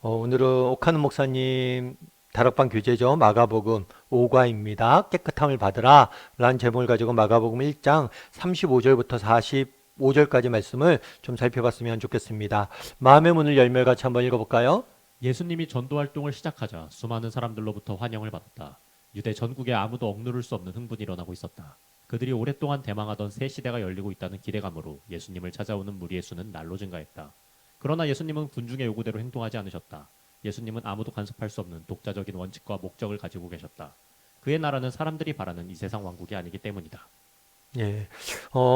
오늘은 옥하는 목사님 다락방 교재죠. 마가복음 5과입니다. 깨끗함을 받으라 라는 제목을 가지고 마가복음 1장 35절부터 45절까지 말씀을 좀 살펴봤으면 좋겠습니다. 마음의 문을 열며 같이 한번 읽어볼까요? 예수님이 전도 활동을 시작하자 수많은 사람들로부터 환영을 받았다. 유대 전국에 아무도 억누를 수 없는 흥분이 일어나고 있었다. 그들이 오랫동안 대망하던 새 시대가 열리고 있다는 기대감으로 예수님을 찾아오는 무리의 수는 날로 증가했다. 그러나 예수님은 군중의 요구대로 행동하지 않으셨다. 예수님은 아무도 간섭할 수 없는 독자적인 원칙과 목적을 가지고 계셨다. 그의 나라는 사람들이 바라는 이 세상 왕국이 아니기 때문이다. 예.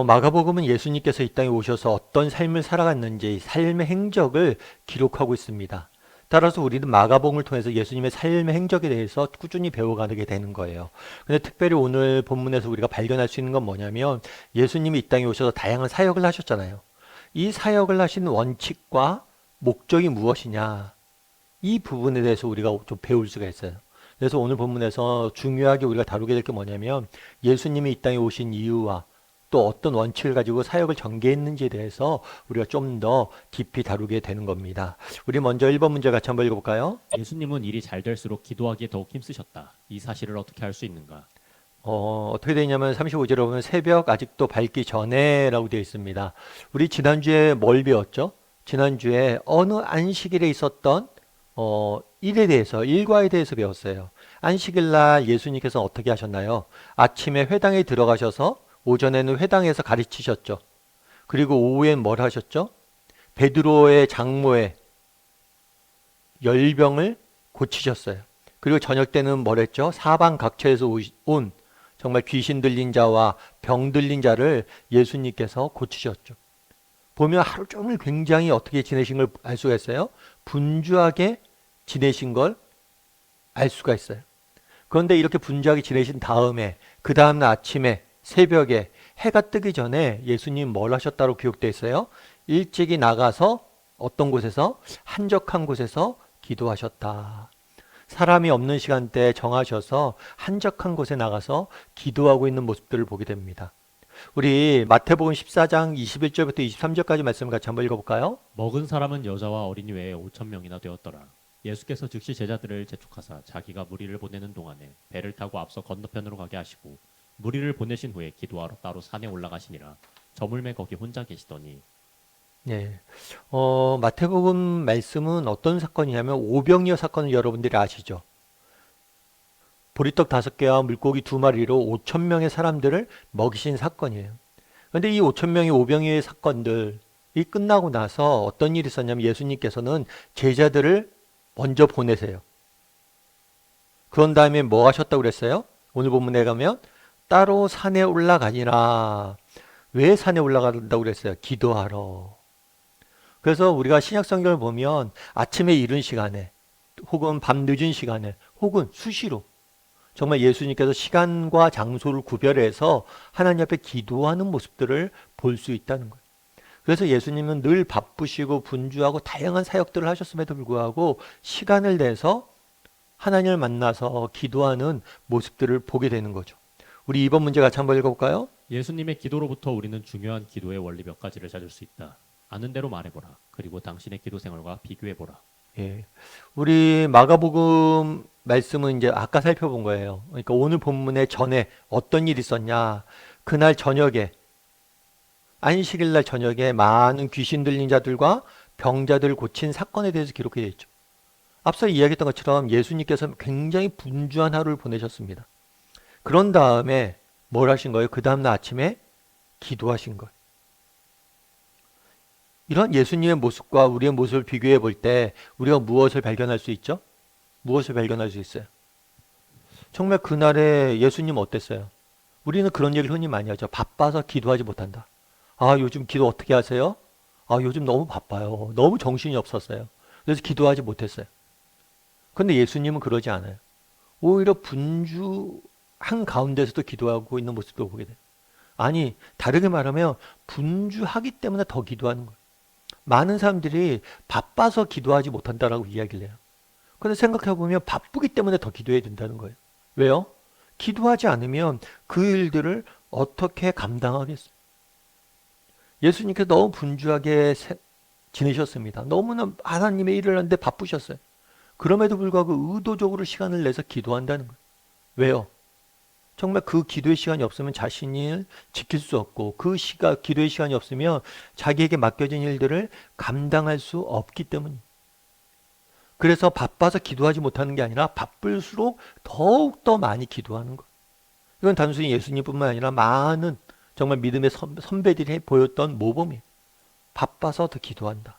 마가복음은 예수님께서 이 땅에 오셔서 어떤 삶을 살아갔는지 삶의 행적을 기록하고 있습니다. 따라서 우리는 마가복음을 통해서 예수님의 삶의 행적에 대해서 꾸준히 배워가게 되는 거예요. 근데 특별히 오늘 본문에서 우리가 발견할 수 있는 건 뭐냐면 예수님이 이 땅에 오셔서 다양한 사역을 하셨잖아요. 이 사역을 하신 원칙과 목적이 무엇이냐, 이 부분에 대해서 우리가 좀 배울 수가 있어요. 그래서 오늘 본문에서 중요하게 우리가 다루게 될 게 뭐냐면 예수님이 이 땅에 오신 이유와 또 어떤 원칙을 가지고 사역을 전개했는지에 대해서 우리가 좀 더 깊이 다루게 되는 겁니다. 우리 먼저 1번 문제 같이 한번 읽어볼까요? 예수님은 일이 잘 될수록 기도하기에 더욱 힘쓰셨다. 이 사실을 어떻게 알 수 있는가? 어떻게 되냐면 35절에 보면 새벽 아직도 밝기 전에 라고 되어 있습니다. 우리 지난주에 뭘 배웠죠? 지난주에 어느 안식일에 있었던 일에 대해서, 일과에 대해서 배웠어요. 안식일 날 예수님께서 어떻게 하셨나요? 아침에 회당에 들어가셔서 오전에는 회당에서 가르치셨죠. 그리고 오후엔 뭘 하셨죠? 베드로의 장모의 열병을 고치셨어요. 그리고 저녁 때는 뭘 했죠? 사방 각처에서 온 정말 귀신 들린 자와 병 들린 자를 예수님께서 고치셨죠. 보면 하루 종일 굉장히 어떻게 지내신 걸 알 수가 있어요. 분주하게 지내신 걸 알 수가 있어요. 그런데 이렇게 분주하게 지내신 다음에 그 다음날 아침에 새벽에 해가 뜨기 전에 예수님 뭘 하셨다고 기록되어 있어요? 일찍이 나가서 어떤 곳에서 한적한 곳에서 기도하셨다. 사람이 없는 시간대에 정하셔서 한적한 곳에 나가서 기도하고 있는 모습들을 보게 됩니다. 우리 마태복음 14장 21절부터 23절까지 말씀을 같이 한번 읽어볼까요? 먹은 사람은 여자와 어린이 외에 5천 명이나 되었더라. 예수께서 즉시 제자들을 재촉하사 자기가 무리를 보내는 동안에 배를 타고 앞서 건너편으로 가게 하시고 무리를 보내신 후에 기도하러 따로 산에 올라가시니라. 저물매 거기 혼자 계시더니 네. 마태복음 말씀은 어떤 사건이냐면 오병이어 사건을 여러분들이 아시죠? 보리떡 5개와 물고기 2마리로 5천 명의 사람들을 먹이신 사건이에요. 그런데 이 5천 명의 오병이어의 사건들이 끝나고 나서 어떤 일이 있었냐면 예수님께서는 제자들을 먼저 보내세요. 그런 다음에 뭐 하셨다고 그랬어요? 오늘 본문에 가면 따로 산에 올라가니라. 왜 산에 올라간다고 그랬어요? 기도하러. 그래서 우리가 신약 성경을 보면 아침에 이른 시간에 혹은 밤 늦은 시간에 혹은 수시로 정말 예수님께서 시간과 장소를 구별해서 하나님 앞에 기도하는 모습들을 볼 수 있다는 거예요. 그래서 예수님은 늘 바쁘시고 분주하고 다양한 사역들을 하셨음에도 불구하고 시간을 내서 하나님을 만나서 기도하는 모습들을 보게 되는 거죠. 우리 이번 문제 같이 한번 읽어볼까요? 예수님의 기도로부터 우리는 중요한 기도의 원리 몇 가지를 찾을 수 있다. 아는 대로 말해보라. 그리고 당신의 기도 생활과 비교해보라. 예. 우리 마가복음 말씀은 이제 아까 살펴본 거예요. 그러니까 오늘 본문의 전에 어떤 일이 있었냐. 그날 저녁에, 안식일 날 저녁에 많은 귀신 들린 자들과 병자들을 고친 사건에 대해서 기록되어 있죠. 앞서 이야기했던 것처럼 예수님께서 굉장히 분주한 하루를 보내셨습니다. 그런 다음에 뭘 하신 거예요? 그 다음날 아침에 기도하신 거예요. 이런 예수님의 모습과 우리의 모습을 비교해 볼 때 우리가 무엇을 발견할 수 있죠? 무엇을 발견할 수 있어요? 정말 그날에 예수님 어땠어요? 우리는 그런 얘기를 흔히 많이 하죠. 바빠서 기도하지 못한다. 아, 요즘 기도 어떻게 하세요? 아, 요즘 너무 바빠요. 너무 정신이 없었어요. 그래서 기도하지 못했어요. 근데 예수님은 그러지 않아요. 오히려 분주한 가운데서도 기도하고 있는 모습도 보게 돼요. 아니, 다르게 말하면 분주하기 때문에 더 기도하는 거예요. 많은 사람들이 바빠서 기도하지 못한다라고 이야기를 해요. 근데 생각해보면 바쁘기 때문에 더 기도해야 된다는 거예요. 왜요? 기도하지 않으면 그 일들을 어떻게 감당하겠어요? 예수님께서 너무 분주하게 지내셨습니다. 너무나 하나님의 일을 하는데 바쁘셨어요. 그럼에도 불구하고 의도적으로 시간을 내서 기도한다는 거예요. 왜요? 정말 그 기도의 시간이 없으면 자신을 지킬 수 없고 기도의 시간이 없으면 자기에게 맡겨진 일들을 감당할 수 없기 때문이에요. 그래서 바빠서 기도하지 못하는 게 아니라 바쁠수록 더욱더 많이 기도하는 거예요. 이건 단순히 예수님뿐만 아니라 많은 정말 믿음의 선배들이 보였던 모범이에요. 바빠서 더 기도한다.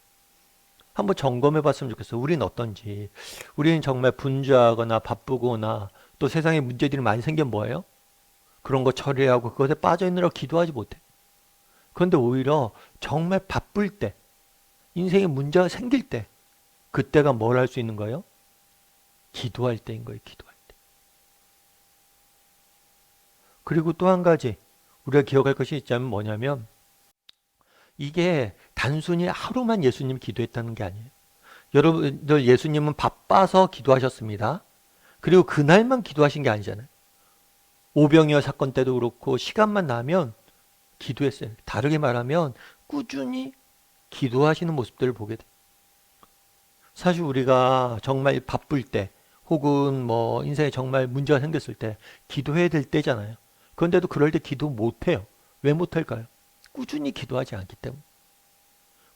한번 점검해 봤으면 좋겠어요. 우리는 어떤지. 우리는 정말 분주하거나 바쁘거나 또 세상에 문제들이 많이 생기면 뭐예요? 그런 거 처리하고 그것에 빠져 있느라 기도하지 못해. 그런데 오히려 정말 바쁠 때, 인생에 문제가 생길 때, 그때가 뭘 할 수 있는 거예요? 기도할 때인 거예요. 기도할 때. 그리고 또 한 가지 우리가 기억할 것이 있자면 뭐냐면 이게 단순히 하루만 예수님 기도했다는 게 아니에요. 여러분들 예수님은 바빠서 기도하셨습니다. 그리고 그날만 기도하신 게 아니잖아요. 오병이어 사건 때도 그렇고 시간만 나면 기도했어요. 다르게 말하면 꾸준히 기도하시는 모습들을 보게 돼요. 사실 우리가 정말 바쁠 때 혹은 뭐 인생에 정말 문제가 생겼을 때 기도해야 될 때잖아요. 그런데도 그럴 때 기도 못해요. 왜 못할까요? 꾸준히 기도하지 않기 때문에.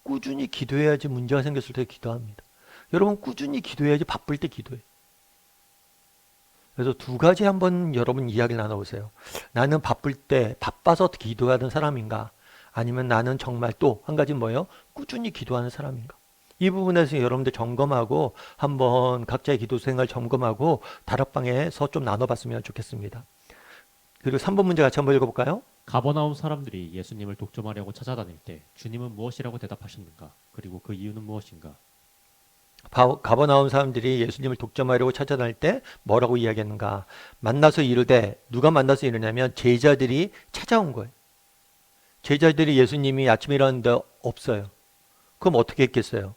꾸준히 기도해야지 문제가 생겼을 때 기도합니다. 여러분 꾸준히 기도해야지 바쁠 때 기도해. 그래서 두 가지 한번 여러분 이야기를 나눠보세요. 나는 바쁠 때 바빠서 기도하는 사람인가? 아니면 나는 정말 또 한 가지 뭐예요? 꾸준히 기도하는 사람인가? 이 부분에서 여러분들 점검하고 한번 각자의 기도 생활 점검하고 다락방에서 좀 나눠봤으면 좋겠습니다. 그리고 3번 문제 같이 한번 읽어볼까요? 가버나움 사람들이 예수님을 독점하려고 찾아다닐 때 주님은 무엇이라고 대답하셨는가? 그리고 그 이유는 무엇인가? 가버나움 사람들이 예수님을 독점하려고 찾아다닐 때 뭐라고 이야기했는가? 만나서 이르되, 누가 만나서 이르냐면 제자들이 찾아온 거예요. 제자들이 예수님이 아침에 일어났는데 없어요. 그럼 어떻게 했겠어요?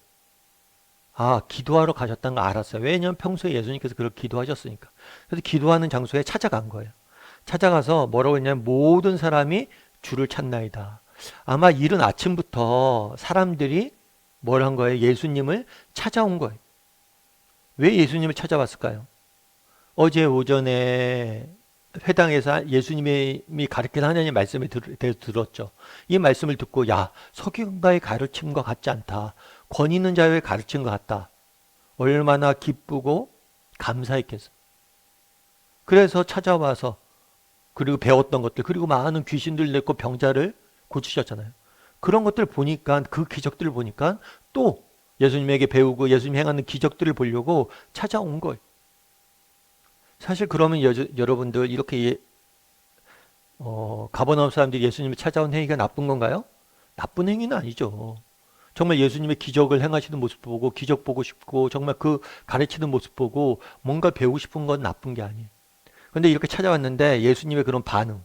아, 기도하러 가셨다는 거 알았어요. 왜냐하면 평소에 예수님께서 그렇게 기도하셨으니까. 그래서 기도하는 장소에 찾아간 거예요. 찾아가서 뭐라고 했냐면 모든 사람이 주를 찾나이다. 아마 이른 아침부터 사람들이 뭘 한 거예요? 예수님을 찾아온 거예요. 왜 예수님을 찾아왔을까요? 어제 오전에 회당에서 예수님이 가르친 하나님의 말씀에 대해서 들었죠. 이 말씀을 듣고 야, 석유가의 가르침과 같지 않다. 권위 있는 자의 가르침과 같다. 얼마나 기쁘고 감사했겠어. 그래서 찾아와서 그리고 배웠던 것들 그리고 많은 귀신들 냈고 병자를 고치셨잖아요. 그런 것들을 보니까 그 기적들을 보니까 또 예수님에게 배우고 예수님 행하는 기적들을 보려고 찾아온 거예요. 사실 그러면 여러분들 이렇게 가버나움 사람들이 예수님을 찾아온 행위가 나쁜 건가요? 나쁜 행위는 아니죠. 정말 예수님의 기적을 행하시는 모습 보고 기적 보고 싶고 정말 그 가르치는 모습 보고 뭔가 배우고 싶은 건 나쁜 게 아니에요. 그런데 이렇게 찾아왔는데 예수님의 그런 반응은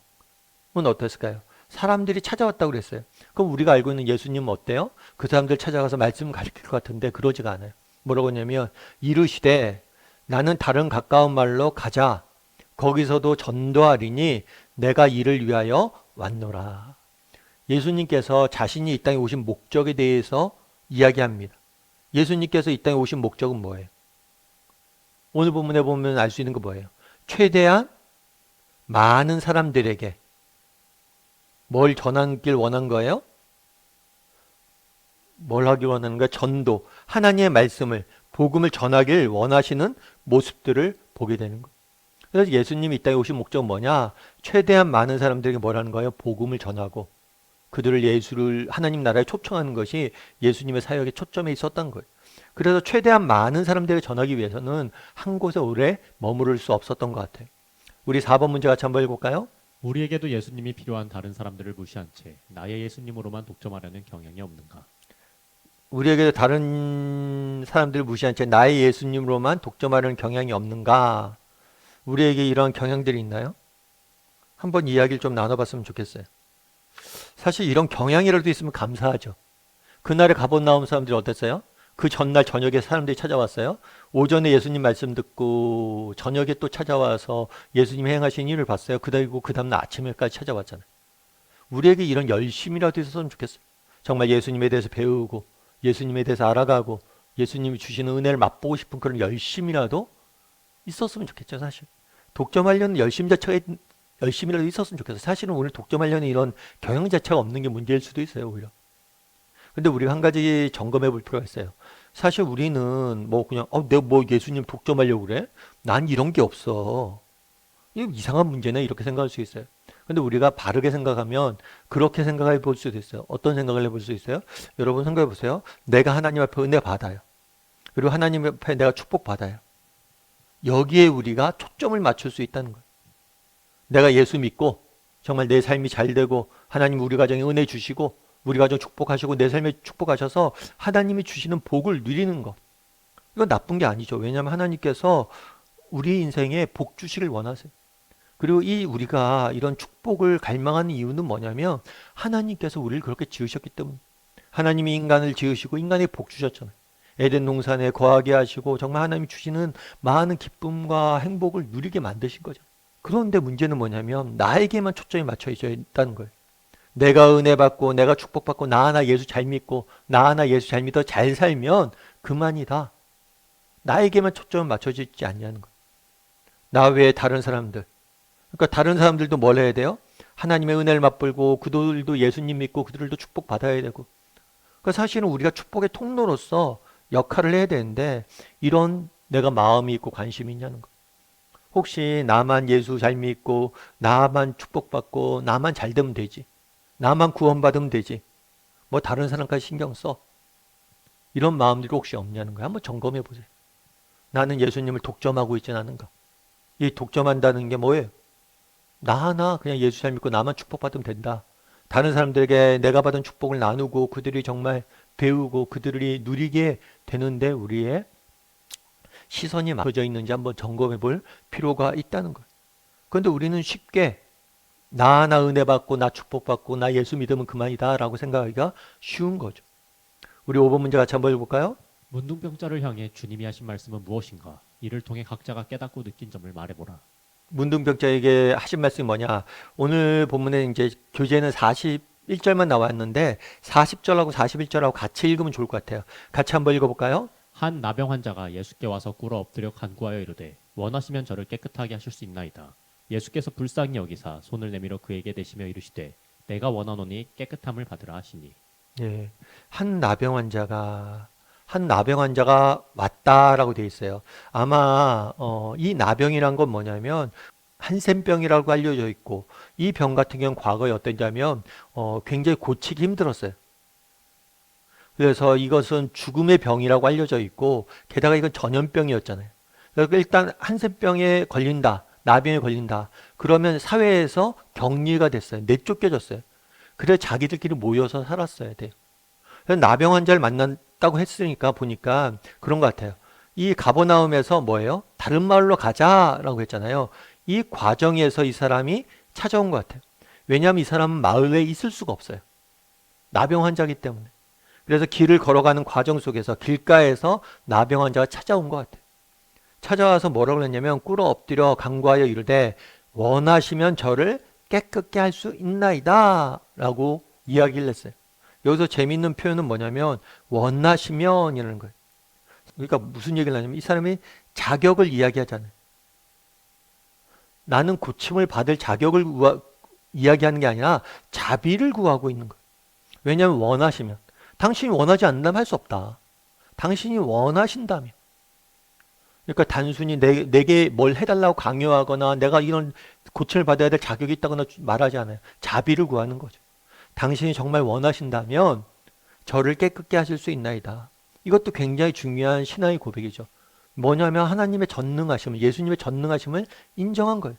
어땠을까요? 사람들이 찾아왔다고 그랬어요. 그럼 우리가 알고 있는 예수님은 어때요? 그 사람들 찾아가서 말씀을 가르칠 것 같은데 그러지가 않아요. 뭐라고 하냐면 이르시되 나는 다른 가까운 말로 가자. 거기서도 전도하리니 내가 이를 위하여 왔노라. 예수님께서 자신이 이 땅에 오신 목적에 대해서 이야기합니다. 예수님께서 이 땅에 오신 목적은 뭐예요? 오늘 본문에 보면 알 수 있는 거 뭐예요? 최대한 많은 사람들에게 뭘 전하길 원한 거예요? 뭘 하길 원하는 거예요? 전도. 하나님의 말씀을, 복음을 전하길 원하시는 모습들을 보게 되는 거예요. 그래서 예수님이 이 땅에 오신 목적은 뭐냐? 최대한 많은 사람들에게 뭘 하는 거예요? 복음을 전하고 그들을 하나님 나라에 초청하는 것이 예수님의 사역의 초점에 있었던 거예요. 그래서 최대한 많은 사람들에게 전하기 위해서는 한 곳에 오래 머무를 수 없었던 것 같아요. 우리 4번 문제 같이 한번 읽어볼까요? 우리에게도 예수님이 필요한 다른 사람들을 무시한 채 나의 예수님으로만 독점하려는 경향이 없는가? 우리에게도 다른 사람들을 무시한 채 나의 예수님으로만 독점하려는 경향이 없는가? 우리에게 이런 경향들이 있나요? 한번 이야기를 좀 나눠봤으면 좋겠어요. 사실 이런 경향이라도 있으면 감사하죠. 그날에 가버나움 사람들이 어땠어요? 그 전날 저녁에 사람들이 찾아왔어요. 오전에 예수님 말씀 듣고 저녁에 또 찾아와서 예수님 행하신 일을 봤어요. 그리고 그 다음날 아침에까지 찾아왔잖아요. 우리에게 이런 열심이라도 있었으면 좋겠어요. 정말 예수님에 대해서 배우고 예수님에 대해서 알아가고 예수님이 주시는 은혜를 맛보고 싶은 그런 열심이라도 있었으면 좋겠죠, 사실. 독점하려는 열심 자체가 열심이라도 있었으면 좋겠어요. 사실은 오늘 독점하려는 이런 경영 자체가 없는 게 문제일 수도 있어요, 오히려. 근데 우리가 한 가지 점검해 볼 필요가 있어요. 사실 우리는 뭐 그냥 내가 뭐 예수님 독점하려고 그래? 난 이런 게 없어. 이거 이상한 문제네 이렇게 생각할 수 있어요. 근데 우리가 바르게 생각하면 그렇게 생각해 볼 수도 있어요. 어떤 생각을 해볼 수 있어요? 여러분 생각해 보세요. 내가 하나님 앞에 은혜 받아요. 그리고 하나님 앞에 내가 축복 받아요. 여기에 우리가 초점을 맞출 수 있다는 거예요. 내가 예수 믿고 정말 내 삶이 잘 되고 하나님 우리 가정에 은혜 주시고 우리 가정 축복하시고 내 삶에 축복하셔서 하나님이 주시는 복을 누리는 것. 이건 나쁜 게 아니죠. 왜냐하면 하나님께서 우리 인생에 복 주시길 원하세요. 그리고 우리가 이런 축복을 갈망하는 이유는 뭐냐면 하나님께서 우리를 그렇게 지으셨기 때문에. 하나님이 인간을 지으시고 인간에 복 주셨잖아요. 에덴 동산에 거하게 하시고 정말 하나님이 주시는 많은 기쁨과 행복을 누리게 만드신 거죠. 그런데 문제는 뭐냐면 나에게만 초점이 맞춰져 있다는 거예요. 내가 은혜 받고 내가 축복받고 나 하나 예수 잘 믿고 나 하나 예수 잘 믿어 잘 살면 그만이다. 나에게만 초점을 맞춰져 있지 않냐는 거예요. 나 외에 다른 사람들. 그러니까 다른 사람들도 뭘 해야 돼요? 하나님의 은혜를 맛보고 그들도 예수님 믿고 그들도 축복받아야 되고. 그러니까 사실은 우리가 축복의 통로로서 역할을 해야 되는데 이런 내가 마음이 있고 관심이 있냐는 거예요. 혹시 나만 예수 잘 믿고 나만 축복받고 나만 잘 되면 되지. 나만 구원받으면 되지. 뭐 다른 사람까지 신경 써. 이런 마음들이 혹시 없냐는 거예요. 한번 점검해 보세요. 나는 예수님을 독점하고 있지는 않은가. 이 독점한다는 게 뭐예요? 나 하나 그냥 예수 잘 믿고 나만 축복받으면 된다. 다른 사람들에게 내가 받은 축복을 나누고 그들이 정말 배우고 그들이 누리게 되는데 우리의 시선이 맞춰져 있는지 한번 점검해 볼 필요가 있다는 거예요. 그런데 우리는 쉽게 나 은혜 받고 나 축복받고 나 예수 믿으면 그만이다 라고 생각하기가 쉬운 거죠. 우리 5번 문제 같이 한번 해볼까요? 문둥병자를 향해 주님이 하신 말씀은 무엇인가? 이를 통해 각자가 깨닫고 느낀 점을 말해보라. 문둥병자에게 하신 말씀이 뭐냐? 오늘 본문에 이제 교재는 41절만 나왔는데 40절하고 41절하고 같이 읽으면 좋을 것 같아요. 같이 한번 읽어볼까요? 한 나병 환자가 예수께 와서 꿇어 엎드려 간구하여 이르되 원하시면 저를 깨끗하게 하실 수 있나이다. 예수께서 불쌍히 여기사 손을 내밀어 그에게 대시며 이르시되 내가 원하노니 깨끗함을 받으라 하시니. 예, 한 나병 환자가 왔다라고 돼 있어요. 아마 이 나병이란 건 뭐냐면 한센병이라고 알려져 있고 이 병 같은 경우는 과거에 어땠냐면 굉장히 고치기 힘들었어요. 그래서 이것은 죽음의 병이라고 알려져 있고 게다가 이건 전염병이었잖아요. 그래서 일단 한센병에 걸린다, 나병에 걸린다. 그러면 사회에서 격리가 됐어요. 내쫓겨졌어요. 그래서 자기들끼리 모여서 살았어야 돼요. 그래서 나병 환자를 만났다고 했으니까 보니까 그런 것 같아요. 이 가버나움에서 뭐예요? 다른 마을로 가자라고 했잖아요. 이 과정에서 이 사람이 찾아온 것 같아요. 왜냐하면 이 사람은 마을에 있을 수가 없어요. 나병 환자이기 때문에. 그래서 길을 걸어가는 과정 속에서 길가에서 나병 환자가 찾아온 것 같아요. 찾아와서 뭐라고 했냐면 꿇어 엎드려 간구하여 이르되 원하시면 저를 깨끗게 할 수 있나이다 라고 이야기를 했어요. 여기서 재미있는 표현은 뭐냐면 원하시면이라는 거예요. 그러니까 무슨 얘기를 하냐면 이 사람이 자격을 이야기하잖아요. 나는 고침을 받을 자격을 이야기하는 게 아니라 자비를 구하고 있는 거예요. 왜냐하면 원하시면. 당신이 원하지 않는다면 할 수 없다. 당신이 원하신다면. 그러니까 단순히 내게 뭘 해달라고 강요하거나 내가 이런 고침을 받아야 될 자격이 있다거나 말하지 않아요. 자비를 구하는 거죠. 당신이 정말 원하신다면 저를 깨끗게 하실 수 있나이다. 이것도 굉장히 중요한 신앙의 고백이죠. 뭐냐면 하나님의 전능하심을, 예수님의 전능하심을 인정한 거예요.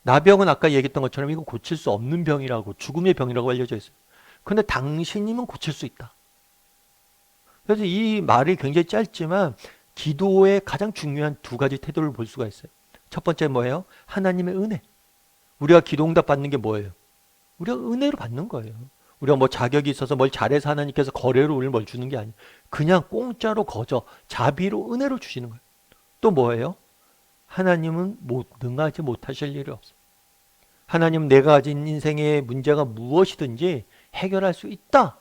나병은 아까 얘기했던 것처럼 이거 고칠 수 없는 병이라고, 죽음의 병이라고 알려져 있어요. 그런데 당신이면 고칠 수 있다. 그래서 이 말이 굉장히 짧지만 기도의 가장 중요한 두 가지 태도를 볼 수가 있어요. 첫 번째 뭐예요? 하나님의 은혜. 우리가 기도 응답 받는 게 뭐예요? 우리가 은혜로 받는 거예요. 우리가 뭐 자격이 있어서 뭘 잘해서 하나님께서 거래로 우리를 뭘 주는 게 아니에요. 그냥 공짜로 거저 자비로 은혜로 주시는 거예요. 또 뭐예요? 하나님은 능하지 못하실 일이 없어요. 하나님은 내가 가진 인생의 문제가 무엇이든지 해결할 수 있다.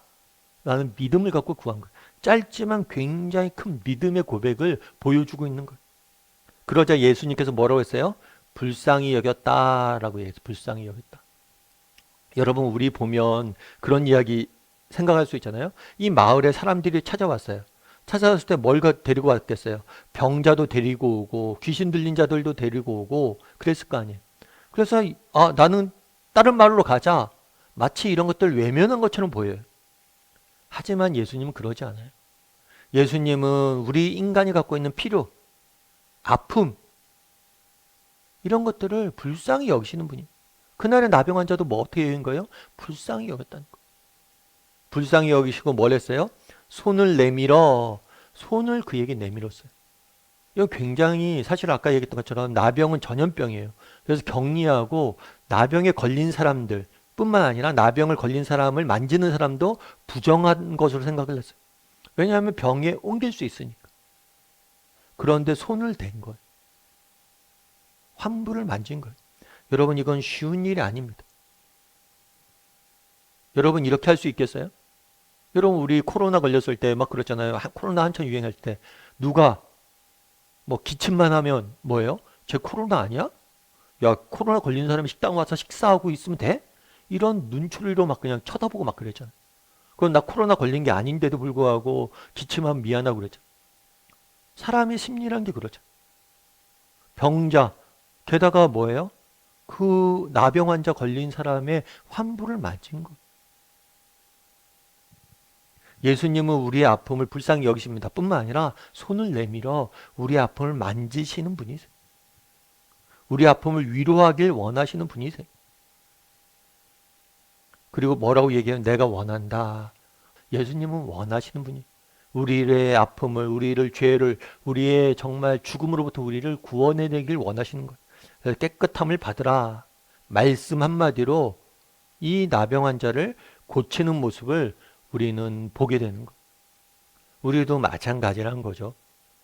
라는 믿음을 갖고 구한 거예요. 짧지만 굉장히 큰 믿음의 고백을 보여주고 있는 거예요. 그러자 예수님께서 뭐라고 했어요? 불쌍히 여겼다라고 얘기했어요. 불쌍히 여겼다. 여러분, 우리 보면 그런 이야기 생각할 수 있잖아요. 이 마을에 사람들이 찾아왔어요. 찾아왔을 때 뭘 데리고 왔겠어요? 병자도 데리고 오고 귀신 들린 자들도 데리고 오고 그랬을 거 아니에요. 그래서 나는 다른 마을로 가자. 마치 이런 것들 외면한 것처럼 보여요. 하지만 예수님은 그러지 않아요. 예수님은 우리 인간이 갖고 있는 필요, 아픔 이런 것들을 불쌍히 여기시는 분이에요. 그날의 나병 환자도 뭐 어떻게 여긴 거예요? 불쌍히 여겼다는 거예요. 불쌍히 여기시고 뭘 했어요? 손을 내밀어 손을 그에게 내밀었어요. 이거 굉장히 사실 아까 얘기했던 것처럼 나병은 전염병이에요. 그래서 격리하고 나병에 걸린 사람들 뿐만 아니라 나병을 걸린 사람을 만지는 사람도 부정한 것으로 생각을 했어요. 왜냐하면 병에 옮길 수 있으니까. 그런데 손을 댄 거예요. 환부를 만진 거예요. 여러분, 이건 쉬운 일이 아닙니다. 여러분, 이렇게 할 수 있겠어요? 여러분, 우리 코로나 걸렸을 때 막 그랬잖아요. 코로나 한참 유행할 때 누가 뭐 기침만 하면 뭐예요? 쟤 코로나 아니야? 야, 코로나 걸린 사람이 식당 와서 식사하고 있으면 돼? 이런 눈초리로 막 그냥 쳐다보고 막 그랬잖아요. 그건 나 코로나 걸린 게 아닌데도 불구하고 기침하면 미안하고 그랬죠. 사람의 심리란 게 그러죠. 병자, 게다가 뭐예요? 그 나병 환자 걸린 사람의 환부를 맞은 거. 예수님은 우리의 아픔을 불쌍히 여기십니다. 뿐만 아니라 손을 내밀어 우리의 아픔을 만지시는 분이세요. 우리 아픔을 위로하길 원하시는 분이세요. 그리고 뭐라고 얘기해요? 내가 원한다. 예수님은 원하시는 분이에요. 우리의 아픔을, 우리를 죄를, 우리의 정말 죽음으로부터 우리를 구원해내길 원하시는 거예요. 그래서 깨끗함을 받으라. 말씀 한마디로 이 나병 환자를 고치는 모습을 우리는 보게 되는 거예요. 우리도 마찬가지라는 거죠.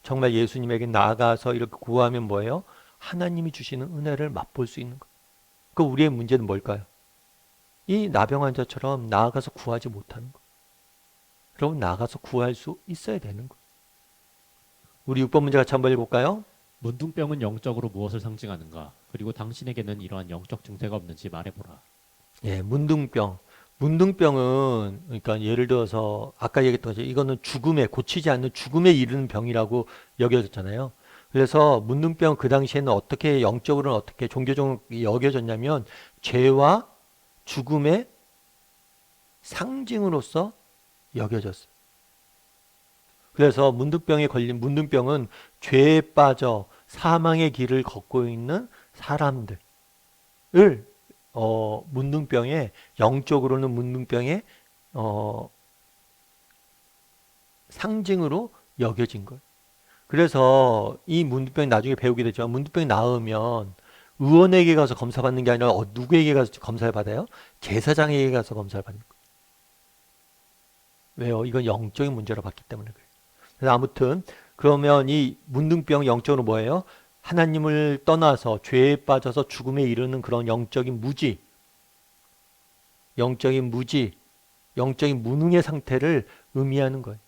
정말 예수님에게 나아가서 이렇게 구하면 뭐예요? 하나님이 주시는 은혜를 맛볼 수 있는 거예요. 그 우리의 문제는 뭘까요? 이 나병 환자처럼 나아가서 구하지 못하는 거예요. 여러분, 나아가서 구할 수 있어야 되는 거예요. 우리 6번 문제 같이 한번 읽어볼까요? 문둥병은 영적으로 무엇을 상징하는가? 그리고 당신에게는 이러한 영적 증세가 없는지 말해보라. 예, 문둥병. 문둥병은 그러니까 예를 들어서 아까 얘기했던 거죠. 이거는 죽음에 고치지 않는 죽음에 이르는 병이라고 여겨졌잖아요. 그래서 문둥병 그 당시에는 어떻게 영적으로는 어떻게 종교적으로 여겨졌냐면 죄와 죽음의 상징으로서 여겨졌어요. 그래서 문둥병에 걸린 문둥병은 죄에 빠져 사망의 길을 걷고 있는 사람들을 문둥병의 영적으로는 문둥병의 상징으로 여겨진 거예요. 그래서 이 문둥병이 나중에 배우게 되죠. 문둥병이 나으면 의원에게 가서 검사 받는 게 아니라 누구에게 가서 검사를 받아요? 제사장에게 가서 검사를 받는 거예요. 왜요? 이건 영적인 문제로 봤기 때문에 그래요. 그래서 아무튼 그러면 이 문둥병 영적으로 뭐예요? 하나님을 떠나서 죄에 빠져서 죽음에 이르는 그런 영적인 무지, 영적인 무능의 상태를 의미하는 거예요.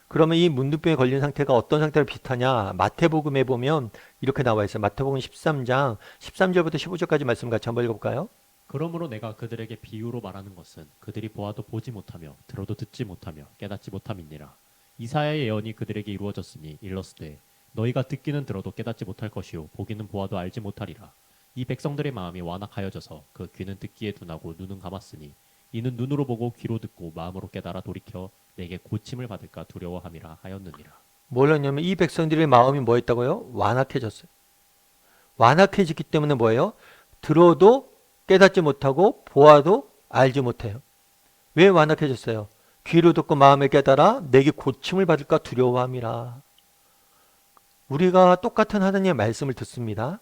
그러면 이 문둥병에 걸린 상태가 어떤 상태로 비슷하냐? 마태복음에 보면 이렇게 나와 있어요. 마태복음 13장 13절부터 15절까지 말씀 같이 한번 읽어볼까요? 그러므로 내가 그들에게 비유로 말하는 것은 그들이 보아도 보지 못하며 들어도 듣지 못하며 깨닫지 못함이니라. 이사야의 예언이 그들에게 이루어졌으니 일렀으되 너희가 듣기는 들어도 깨닫지 못할 것이요 보기는 보아도 알지 못하리라. 이 백성들의 마음이 완악하여져서 그 귀는 듣기에 둔하고 눈은 감았으니 이는 눈으로 보고 귀로 듣고 마음으로 깨달아 돌이켜 내게 고침을 받을까 두려워함이라 하였느니라. 뭘 했냐면 이 백성들의 마음이 뭐 했다고요? 완악해졌어요. 완악해졌기 때문에 뭐예요? 들어도 깨닫지 못하고 보아도 알지 못해요. 왜 완악해졌어요? 귀로 듣고 마음에 깨달아 내게 고침을 받을까 두려워함이라. 우리가 똑같은 하나님의 말씀을 듣습니다.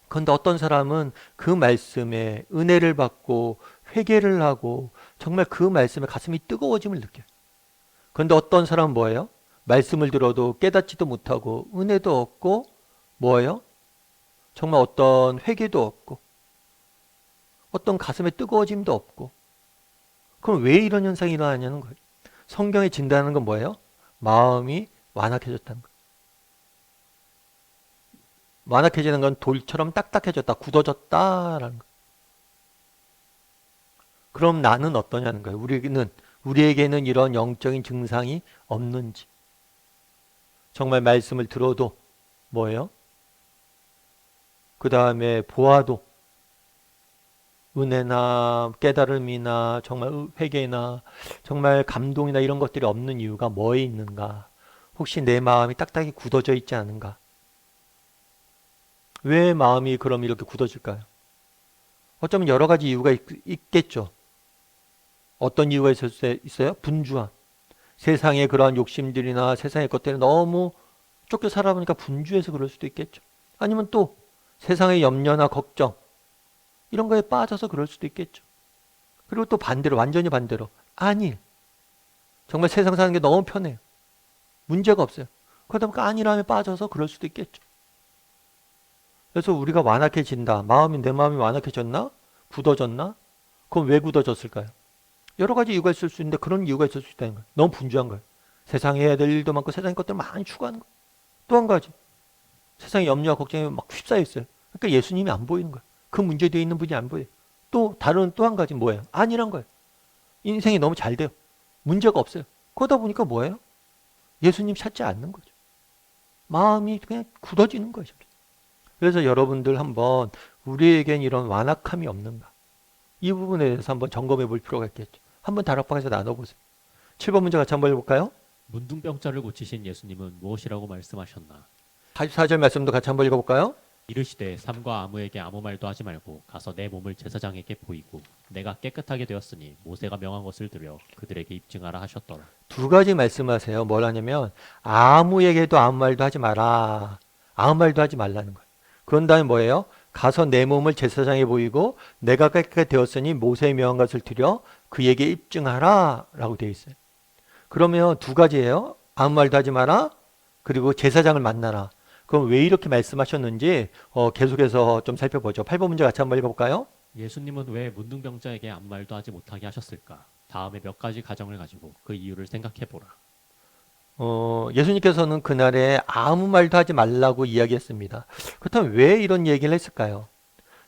그런데 어떤 사람은 그 말씀에 은혜를 받고 회개를 하고 정말 그 말씀에 가슴이 뜨거워짐을 느껴요. 그런데 어떤 사람은 뭐예요? 말씀을 들어도 깨닫지도 못하고 은혜도 없고 뭐예요? 정말 어떤 회개도 없고 어떤 가슴에 뜨거워짐도 없고. 그럼 왜 이런 현상이 일어나냐는 거예요. 성경에 진다는 건 뭐예요? 마음이 완악해졌다는 거예요. 완악해지는 건 돌처럼 딱딱해졌다, 굳어졌다라는 거예요. 그럼 나는 어떠냐는 거예요. 우리에게는 이런 영적인 증상이 없는지. 정말 말씀을 들어도 뭐예요? 그 다음에 보아도 은혜나 깨달음이나 정말 회개나 정말 감동이나 이런 것들이 없는 이유가 뭐에 있는가? 혹시 내 마음이 딱딱히 굳어져 있지 않은가? 왜 마음이 그럼 이렇게 굳어질까요? 어쩌면 여러 가지 이유가 있겠죠. 어떤 이유가 있을 수 있어요? 분주함. 세상의 그러한 욕심들이나 세상의 것들이 너무 쫓겨 살아보니까 분주해서 그럴 수도 있겠죠. 아니면 또 세상의 염려나 걱정 이런 거에 빠져서 그럴 수도 있겠죠. 그리고 또 반대로, 완전히 반대로 안일. 정말 세상 사는 게 너무 편해요. 문제가 없어요. 그러다 보니까 안일함에 빠져서 그럴 수도 있겠죠. 그래서 우리가 완악해진다. 내 마음이 완악해졌나? 굳어졌나? 그럼 왜 굳어졌을까요? 여러 가지 이유가 있을 수 있는데 그런 이유가 있을 수 있다는 거예요. 너무 분주한 거예요. 세상에 해야 될 일도 많고 세상의 것들을 많이 추구하는 거예요. 또 한 가지. 세상의 염려와 걱정이 막 휩싸여 있어요. 그러니까 예수님이 안 보이는 거예요. 그 문제되어 있는 분이 안 보여요. 또 한 가지 뭐예요? 안일한 거예요. 인생이 너무 잘 돼요. 문제가 없어요. 그러다 보니까 뭐예요? 예수님 찾지 않는 거죠. 마음이 그냥 굳어지는 거죠. 그래서 여러분들 한번 우리에겐 이런 완악함이 없는가? 이 부분에 대해서 한번 점검해 볼 필요가 있겠죠. 한번 다락방에서 나눠보세요. 7번 문제 같이 한번 해볼까요? 문둥병자를 고치신 예수님은 무엇이라고 말씀하셨나? 44절 말씀도 같이 한번 읽어볼까요? 이르시되 삼가 아무에게 아무 말도 하지 말고 가서 내 몸을 제사장에게 보이고 내가 깨끗하게 되었으니 모세가 명한 것을 들여 그들에게 입증하라 하셨더라. 두 가지 말씀하세요. 뭘 하냐면 아무에게도 아무 말도 하지 마라. 아무 말도 하지 말라는 거예요. 그런 다음에 뭐예요? 가서 내 몸을 제사장에 보이고 내가 깨끗하게 되었으니 모세의 명한 것을 드려 그에게 입증하라 라고 되어 있어요. 그러면 두 가지예요. 아무 말도 하지 마라. 그리고 제사장을 만나라. 그럼 왜 이렇게 말씀하셨는지 계속해서 좀 살펴보죠. 8번 문제 같이 한번 읽어볼까요? 예수님은 왜 문둥병자에게 아무 말도 하지 못하게 하셨을까? 다음에 몇 가지 가정을 가지고 그 이유를 생각해 보라. 예수님께서는 그날에 아무 말도 하지 말라고 이야기했습니다. 그렇다면 왜 이런 얘기를 했을까요?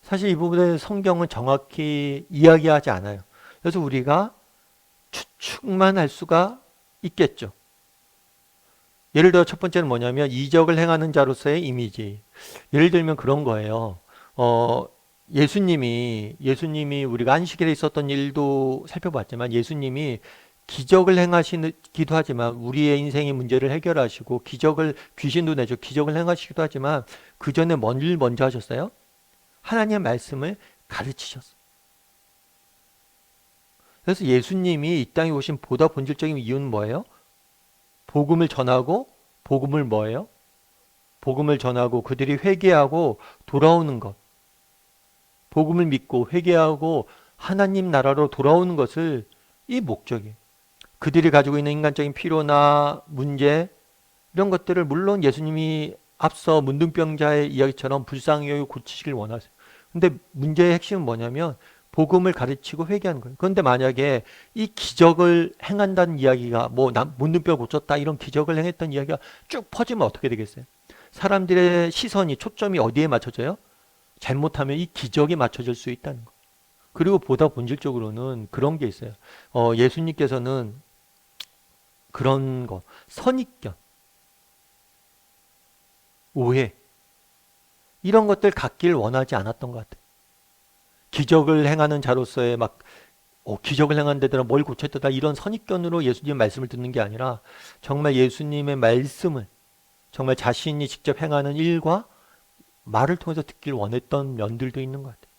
사실 이 부분에 성경은 정확히 이야기하지 않아요. 그래서 우리가 추측만 할 수가 있겠죠. 예를 들어 첫 번째는 뭐냐면 이적을 행하는 자로서의 이미지. 예를 들면 그런 거예요. 예수님이 우리가 안식일에 있었던 일도 살펴봤지만 예수님이 기적을 행하시기도 하지만 우리의 인생의 문제를 해결하시고 귀신도 내죠. 기적을 행하시기도 하지만 그 전에 뭔 일 먼저 하셨어요? 하나님의 말씀을 가르치셨어요. 그래서 예수님이 이 땅에 오신 보다 본질적인 이유는 뭐예요? 복음을 전하고 뭐예요? 복음을 전하고 그들이 회개하고 돌아오는 것. 복음을 믿고 회개하고 하나님 나라로 돌아오는 것을 이 목적이에요. 그들이 가지고 있는 인간적인 필요나 문제 이런 것들을 물론 예수님이 앞서 문둥병자의 이야기처럼 불쌍히 여기고 고치시길 원하세요. 근데 문제의 핵심은 뭐냐면 복음을 가르치고 회개하는 거예요. 그런데 만약에 이 기적을 행한다는 이야기가 문둥병을 고쳤다 이런 기적을 행했던 이야기가 쭉 퍼지면 어떻게 되겠어요? 사람들의 시선이 초점이 어디에 맞춰져요? 잘못하면 이 기적에 맞춰질 수 있다는 거. 그리고 보다 본질적으로는 그런 게 있어요. 예수님께서는 그런 거, 선입견, 오해 이런 것들 갖길 원하지 않았던 것 같아요. 기적을 행하는 자로서의 기적을 행하는 데들은 뭘 고쳤다 이런 선입견으로 예수님의 말씀을 듣는 게 아니라 정말 예수님의 말씀을 정말 자신이 직접 행하는 일과 말을 통해서 듣길 원했던 면들도 있는 것 같아요.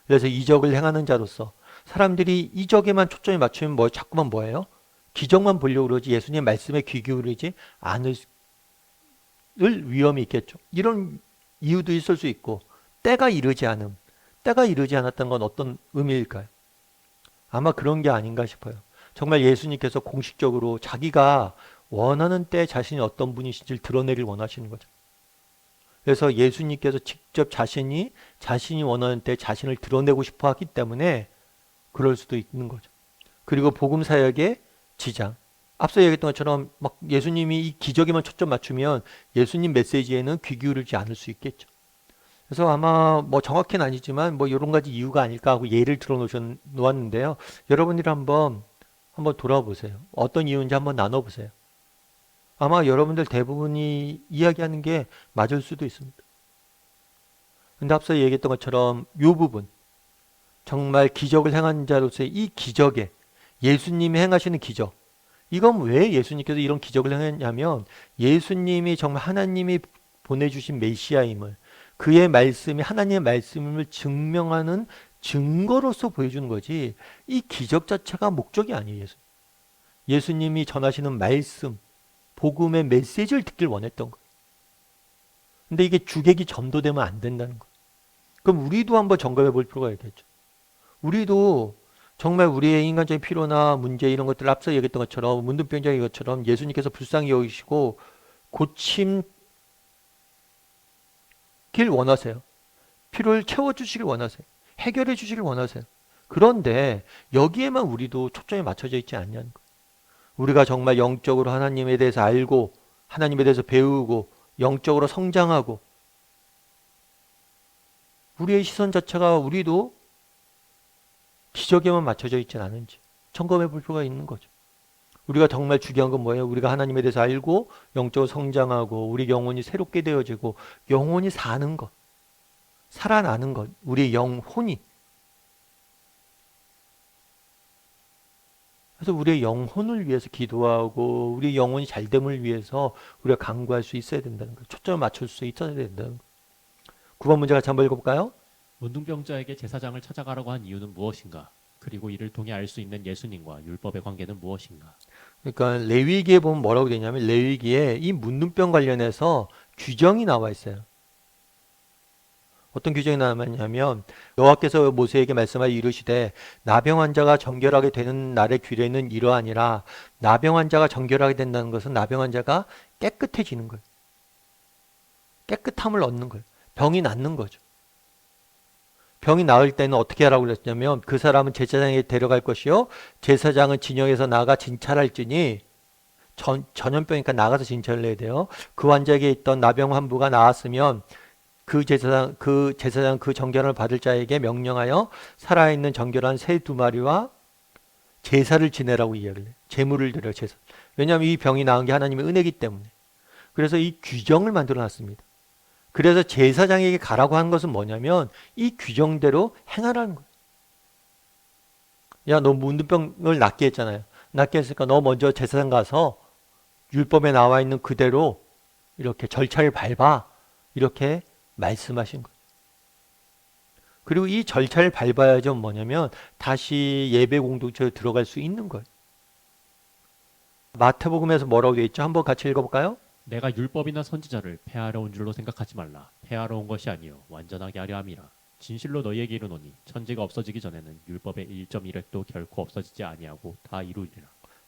그래서 이적을 행하는 자로서 사람들이 이적에만 초점이 맞추면 자꾸만 뭐예요? 기적만 보려고 그러지 예수님의 말씀에 귀 기울이지 않을 위험이 있겠죠. 이런 이유도 있을 수 있고 때가 이르지 않았던 건 어떤 의미일까요? 아마 그런 게 아닌가 싶어요. 정말 예수님께서 공식적으로 자기가 원하는 때 자신이 어떤 분이신지를 드러내길 원하시는 거죠. 그래서 예수님께서 직접 자신이 원하는 때 자신을 드러내고 싶어 하기 때문에 그럴 수도 있는 거죠. 그리고 복음 사역의 지장, 앞서 얘기했던 것처럼 막 예수님이 이 기적에만 초점 맞추면 예수님 메시지에는 귀 기울이지 않을 수 있겠죠. 그래서 아마 뭐 정확히는 아니지만 뭐 이런 가지 이유가 아닐까 하고 예를 들어 놓았는데요. 여러분들이 한번 돌아보세요. 어떤 이유인지 한번 나눠보세요. 아마 여러분들 대부분이 이야기하는 게 맞을 수도 있습니다. 근데 앞서 얘기했던 것처럼 이 부분, 정말 기적을 행한 자로서의 이 기적에 예수님이 행하시는 기적, 이건 왜 예수님께서 이런 기적을 행했냐면 예수님이 정말 하나님이 보내주신 메시아임을, 그의 말씀이 하나님의 말씀을 증명하는 증거로서 보여주는 거지, 이 기적 자체가 목적이 아니에요. 예수님이 전하시는 말씀, 복음의 메시지를 듣길 원했던 거예요. 근데 이게 주객이 전도되면 안 된다는 거예요. 그럼 우리도 한번 점검해 볼 필요가 있겠죠. 우리도 정말 우리의 인간적인 필요나 문제 이런 것들을 앞서 얘기했던 것처럼 문둥병자의 것처럼 예수님께서 불쌍히 여기시고 고침길 원하세요. 필요를 채워주시길 원하세요. 해결해 주시길 원하세요. 그런데 여기에만 우리도 초점이 맞춰져 있지 않냐는 거예요. 우리가 정말 영적으로 하나님에 대해서 알고 하나님에 대해서 배우고 영적으로 성장하고 우리의 시선 자체가 우리도 기적에만 맞춰져 있지는 않은지 점검해 볼 필요가 있는 거죠. 우리가 정말 중요한 건 뭐예요? 우리가 하나님에 대해서 알고 영적으로 성장하고 우리 영혼이 새롭게 되어지고 영혼이 사는 것, 살아나는 것, 우리의 영혼이. 그래서 우리의 영혼을 위해서 기도하고 우리 영혼이 잘됨을 위해서 우리가 간구할 수 있어야 된다는 거예요. 초점을 맞출 수 있어야 된다는 거예요. 9번 문제 같이 한번 읽어볼까요? 문둥병자에게 제사장을 찾아가라고 한 이유는 무엇인가? 그리고 이를 통해 알 수 있는 예수님과 율법의 관계는 무엇인가? 그러니까 레위기에 보면 뭐라고 되냐면 레위기에 이 문둥병 관련해서 규정이 나와 있어요. 어떤 규정이 나왔냐면 여호와께서 모세에게 말씀하여 이르시되 나병 환자가 정결하게 되는 날의 규례는 이러하니라. 나병 환자가 정결하게 된다는 것은 나병 환자가 깨끗해지는 거예요. 깨끗함을 얻는 거예요. 병이 낫는 거죠. 병이 나을 때는 어떻게 하라고 그랬냐면 그 사람은 제사장에게 데려갈 것이요 제사장은 진영에서 나가 진찰할지니 전염병이니까 나가서 진찰을 해야 돼요. 그 환자에게 있던 나병 환부가 나았으면 그 제사장 그 정결을 받을 자에게 명령하여 살아있는 정결한 새 2마리와 제사를 지내라고 이야기를 해요. 제물을 드려 제사. 왜냐하면 이 병이 나은 게 하나님의 은혜이기 때문에. 그래서 이 규정을 만들어 놨습니다. 그래서 제사장에게 가라고 하는 것은 뭐냐면 이 규정대로 행하라는 거예요. 야, 너 문둥병을 낫게 했잖아요. 낫게 했으니까 너 먼저 제사장 가서 율법에 나와 있는 그대로 이렇게 절차를 밟아. 이렇게 말씀하신 거예요. 그리고 이 절차를 밟아야죠 뭐냐면 다시 예배 공동체에 들어갈 수 있는 거예요. 마태복음에서 뭐라고 되어 있죠? 한번 같이 읽어볼까요? 내가 율법이나 선지자를 폐하러 온 줄로 생각하지 말라. 폐하러 온 것이 아니요 완전하게 하려 함이라. 진실로 너희에게 이르노니 천지가 없어지기 전에는 율법의 1.1획도 결코 없어지지 아니하고 다 이루리라.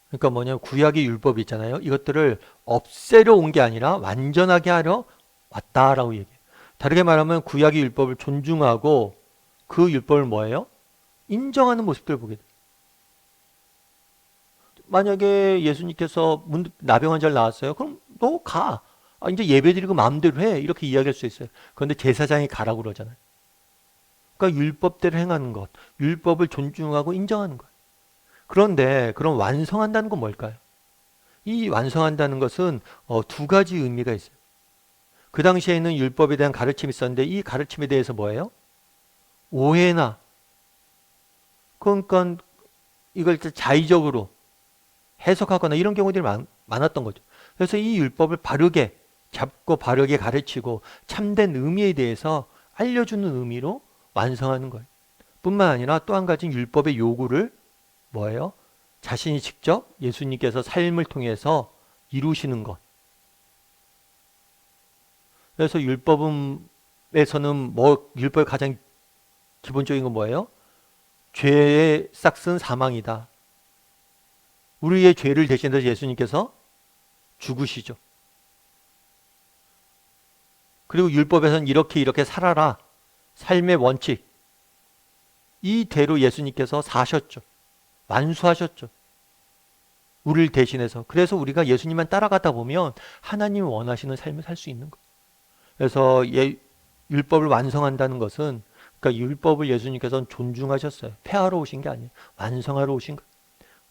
그러니까 뭐냐면 구약의 율법이 있잖아요. 이것들을 없애려 온 게 아니라 완전하게 하려 왔다라고 얘기해요. 다르게 말하면 구약의 율법을 존중하고 그 율법을 뭐예요? 인정하는 모습들을 보게 돼요. 만약에 예수님께서 나병 환자를 낳았어요. 그럼 너 가. 이제 예배드리고 마음대로 해. 이렇게 이야기할 수 있어요. 그런데 제사장이 가라고 그러잖아요. 그러니까 율법대로 행하는 것, 율법을 존중하고 인정하는 것. 그런데 그럼 완성한다는 건 뭘까요? 이 완성한다는 것은 2가지 의미가 있어요. 그 당시에는 율법에 대한 가르침이 있었는데 이 가르침에 대해서 뭐예요? 오해나 그러니까 이걸 자의적으로 해석하거나 이런 경우들이 많았던 거죠. 그래서 이 율법을 바르게 잡고 바르게 가르치고 참된 의미에 대해서 알려주는 의미로 완성하는 거예요. 뿐만 아니라 또 한 가지 율법의 요구를 뭐예요? 자신이 직접 예수님께서 삶을 통해서 이루시는 것. 그래서 율법에서는 율법의 가장 기본적인 건 뭐예요? 죄의 싹은 사망이다. 우리의 죄를 대신해서 예수님께서 죽으시죠. 그리고 율법에서는 이렇게 살아라. 삶의 원칙. 이대로 예수님께서 사셨죠. 완수하셨죠. 우리를 대신해서. 그래서 우리가 예수님만 따라가다 보면 하나님이 원하시는 삶을 살 수 있는 거예요. 그래서 율법을 완성한다는 것은, 그러니까 율법을 예수님께서는 존중하셨어요. 폐하러 오신 게 아니에요. 완성하러 오신 거예요.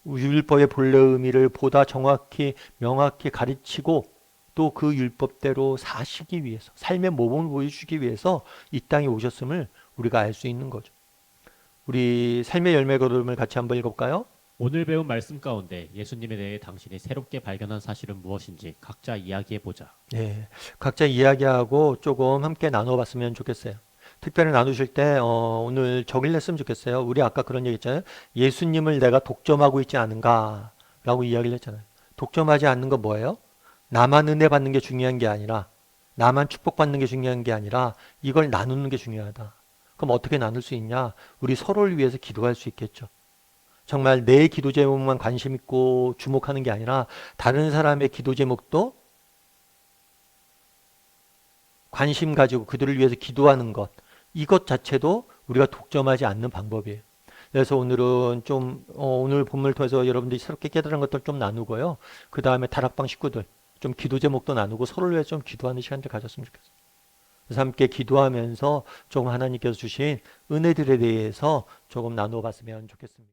율법의 본래 의미를 보다 정확히 명확히 가르치고 또 그 율법대로 사시기 위해서, 삶의 모범을 보여주기 위해서 이 땅에 오셨음을 우리가 알 수 있는 거죠. 우리 삶의 열매 걸음을 같이 한번 읽어볼까요? 오늘 배운 말씀 가운데 예수님에 대해 당신이 새롭게 발견한 사실은 무엇인지 각자 이야기해 보자. 네, 각자 이야기하고 조금 함께 나눠봤으면 좋겠어요. 특별히 나누실 때 오늘 적일냈으면 좋겠어요. 우리 아까 그런 얘기 했잖아요. 예수님을 내가 독점하고 있지 않은가 라고 이야기를 했잖아요. 독점하지 않는 건 뭐예요? 나만 은혜 받는 게 중요한 게 아니라, 나만 축복받는 게 중요한 게 아니라 이걸 나누는 게 중요하다. 그럼 어떻게 나눌 수 있냐? 우리 서로를 위해서 기도할 수 있겠죠. 정말 내 기도 제목만 관심 있고 주목하는 게 아니라 다른 사람의 기도 제목도 관심 가지고 그들을 위해서 기도하는 것, 이것 자체도 우리가 독점하지 않는 방법이에요. 그래서 오늘은 좀 오늘 본문을 통해서 여러분들이 새롭게 깨달은 것들 좀 나누고요. 그 다음에 다락방 식구들 좀 기도 제목도 나누고 서로를 위해서 좀 기도하는 시간들 가졌으면 좋겠어요. 그래서 함께 기도하면서 조금 하나님께서 주신 은혜들에 대해서 조금 나누어 봤으면 좋겠습니다.